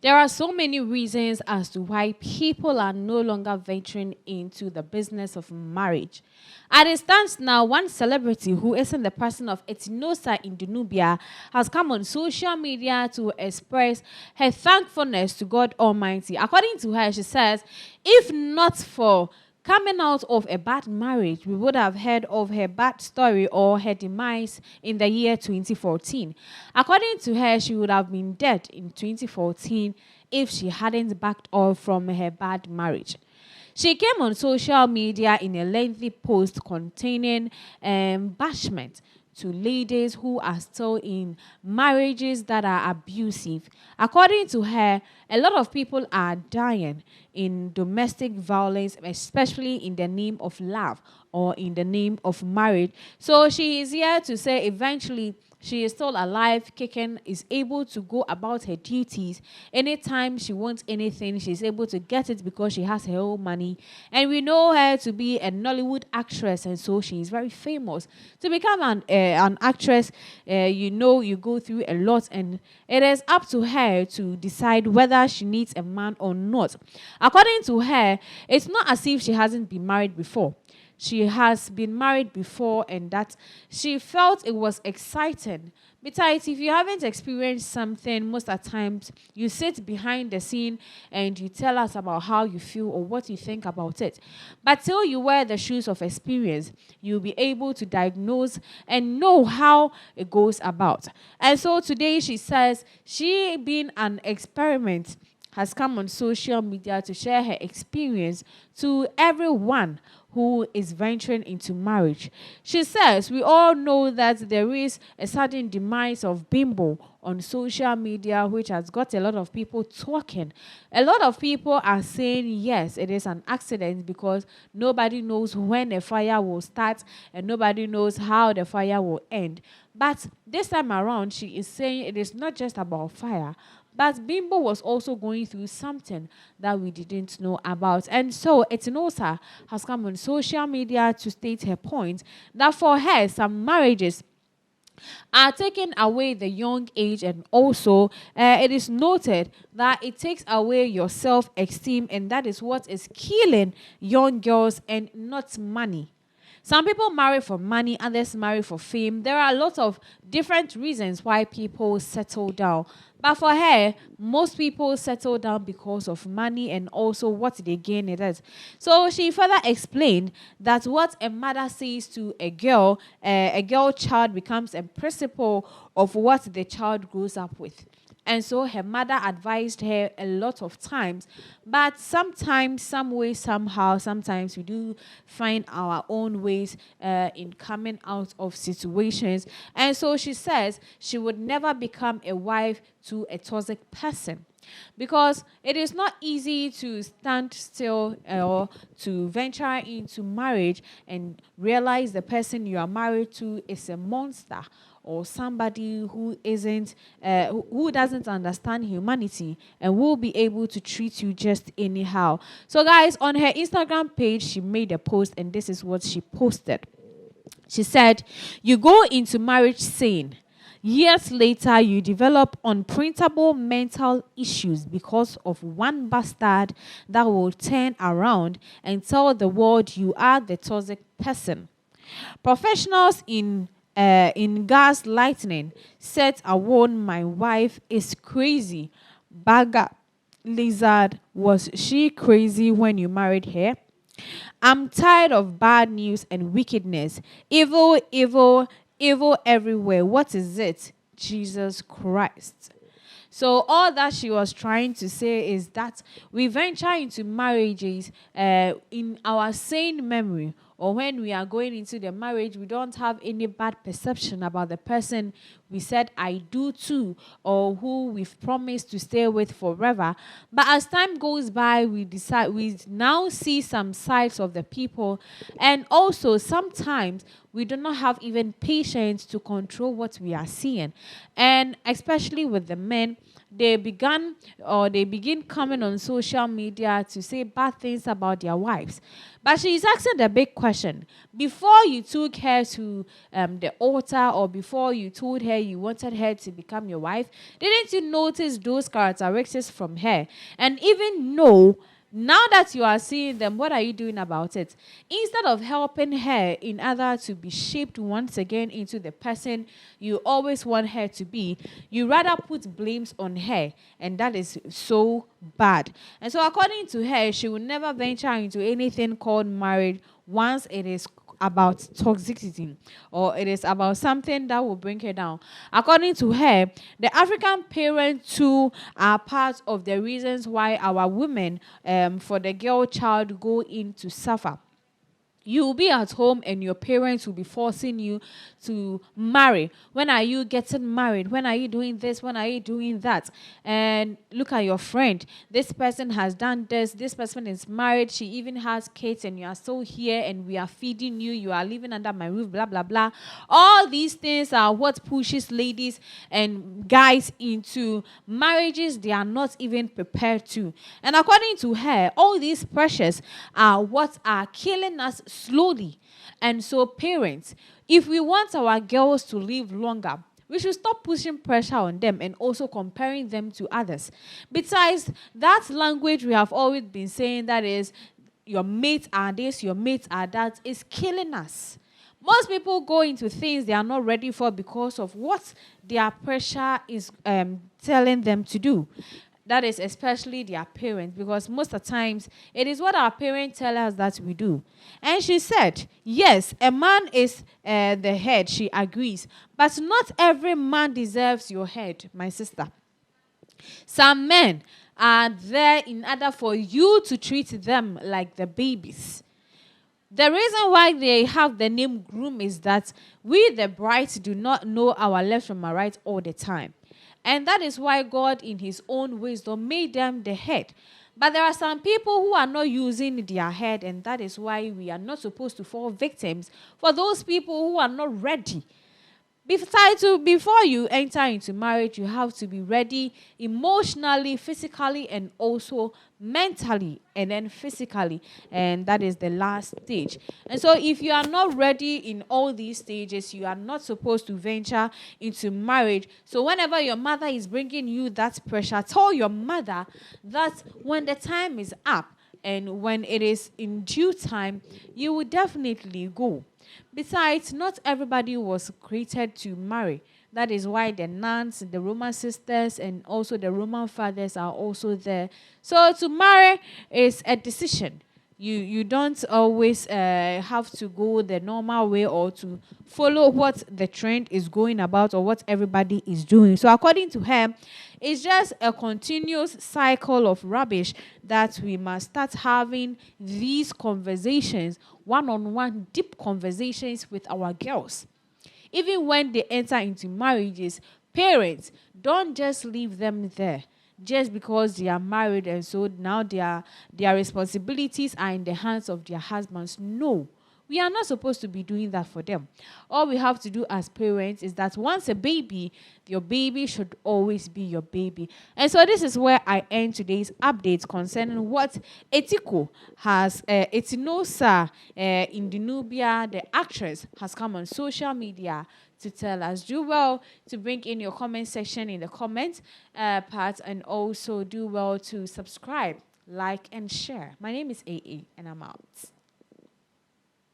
There are so many reasons as to why people are no longer venturing into the business of marriage. As it stands now, one celebrity who isn't the person of Etinosa in Nubia has come on social media to express her thankfulness to God Almighty. According to her, she says, if not for coming out of a bad marriage, we would have heard of her bad story or her demise in the year 2014. According to her, she would have been dead in 2014 if she hadn't backed off from her bad marriage. She came on social media in a lengthy post containing bashment to ladies who are still in marriages that are abusive. According to her, a lot of people are dying in domestic violence, especially in the name of love or in the name of marriage. So she is here to say eventually she is still alive, kicking, is able to go about her duties. Anytime she wants anything, she's able to get it because she has her own money. And we know her to be a Nollywood actress, and so she is very famous. To become an actress, you go through a lot, and it is up to her to decide whether she needs a man or not. According to her, it's not as if she hasn't been married before. She has been married before, and that she felt it was exciting. Besides, if you haven't experienced something, most of the times you sit behind the scene and you tell us about how you feel or what you think about it. But till you wear the shoes of experience, you'll be able to diagnose and know how it goes about. And so today she says she being an experiment has come on social media to share her experience to everyone who is venturing into marriage. She says, we all know that there is a sudden demise of Bimbo on social media, which has got a lot of people talking. A lot of people are saying, yes, it is an accident because nobody knows when a fire will start and nobody knows how the fire will end. But this time around, she is saying it is not just about fire, but Bimbo was also going through something that we didn't know about. And so Etinosa has come on social media to state her point that for her, some marriages are taking away the young age, and also it is noted that it takes away your self-esteem, and that is what is killing young girls, and not money. Some people marry for money, others marry for fame. There are a lot of different reasons why people settle down. But for her, most people settle down because of money and also what they gain it is. So she further explained that what a mother says to a girl child becomes a principle of what the child grows up with. And so her mother advised her a lot of times. But sometimes, some way, somehow, sometimes we do find our own ways in coming out of situations. And so she says she would never become a wife to a toxic person. Because it is not easy to stand still or to venture into marriage and realize the person you are married to is a monster or somebody who isn't, who doesn't understand humanity and will be able to treat you just anyhow. So guys, on her Instagram page, she made a post and this is what she posted. She said, you go into marriage sane. Years later, you develop unprintable mental issues because of one bastard that will turn around and tell the world you are the toxic person. Professionals in gas lightning said I warned my wife is crazy. Bagger lizard, was she crazy when you married her? I'm tired of bad news and wickedness. Evil, evil, evil everywhere. What is it? Jesus Christ. So all that she was trying to say is that we venture into marriages in our sane memory, or when we are going into the marriage, we don't have any bad perception about the person we said I do to, or who we've promised to stay with forever. But as time goes by, we now see some sides of the people, and also sometimes we do not have even patience to control what we are seeing. And especially with the men, they begin coming on social media to say bad things about their wives. But she's asking the big question: before you took her to the altar, or before you told her you wanted her to become your wife, didn't you notice those characteristics from her? And even know, now that you are seeing them, what are you doing about it? Instead of helping her in order to be shaped once again into the person you always want her to be, you rather put blames on her, and that is so bad. And so according to her, she will never venture into anything called marriage once it is about toxicity, or it is about something that will bring her down. According to her, the African parents too are part of the reasons why our women, for the girl child, go in to suffer. You will be at home and your parents will be forcing you to marry. When are you getting married? When are you doing this? When are you doing that? And look at your friend. This person has done this. This person is married. She even has kids, and you are still here and we are feeding you. You are living under my roof, blah, blah, blah. All these things are what pushes ladies and guys into marriages they are not even prepared to. And according to her, all these pressures are what are killing us slowly. And so parents, if we want our girls to live longer, we should stop pushing pressure on them and also comparing them to others. Besides, that language we have always been saying, that is, your mates are this, your mates are that, is killing us. Most people go into things they are not ready for because of what their pressure is telling them to do. That is especially their parents, because most of the times it is what our parents tell us that we do. And she said, yes, a man is the head. She agrees. But not every man deserves your head, my sister. Some men are there in order for you to treat them like the babies. The reason why they have the name groom is that we, the brides, do not know our left from our right all the time. And that is why God, in his own wisdom, made them the head. But there are some people who are not using their head, and that is why we are not supposed to fall victims for those people who are not ready. Before you enter into marriage, you have to be ready emotionally, physically, and also mentally, and then physically. And that is the last stage. And so if you are not ready in all these stages, you are not supposed to venture into marriage. So whenever your mother is bringing you that pressure, tell your mother that when the time is up and when it is in due time, you will definitely go. Besides, not everybody was created to marry. That is why the nuns, the Roman sisters, and also the Roman fathers are also there. So to marry is a decision. You don't always have to go the normal way or to follow what the trend is going about or what everybody is doing. So according to her, it's just a continuous cycle of rubbish that we must start having these conversations, one-on-one deep conversations with our girls. Even when they enter into marriages, parents, don't just leave them there just because they are married and so now their responsibilities are in the hands of their husbands. No, we are not supposed to be doing that for them. All we have to do as parents is that once a baby, your baby should always be your baby. And so this is where I end today's update concerning what Etinosa in the Nubia, the actress, has come on social media to tell us. Do well to bring in your comment section in the comment part, and also do well to subscribe, like, and share. My name is AA, and I'm out.